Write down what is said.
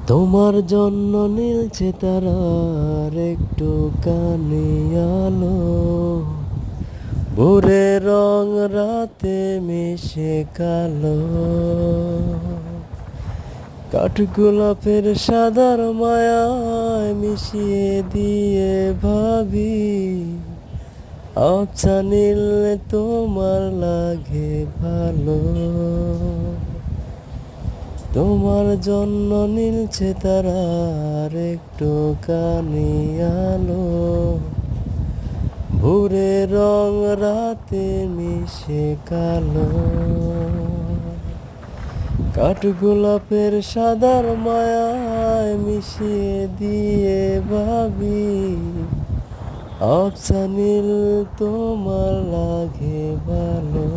তোমার জন্য নীলছে তারার একটু কানি আলো, ভোরে রং রাতে মিশে কালো। কাঠগোলাপের সাদার মায়ায় মিশিয়ে দিয়ে ভাবি, আবছা নীল তোমার লাগে ভালো। তোমার জন্য নীলছে তারার একটু কানি আলো, ভোরে রং রাতে মিশে কালো। কাঠগোলাপের সাদার মায়ায় মিশিয়ে দিয়ে ভাবি, আবছা নীল তোমার লাগে ভালো।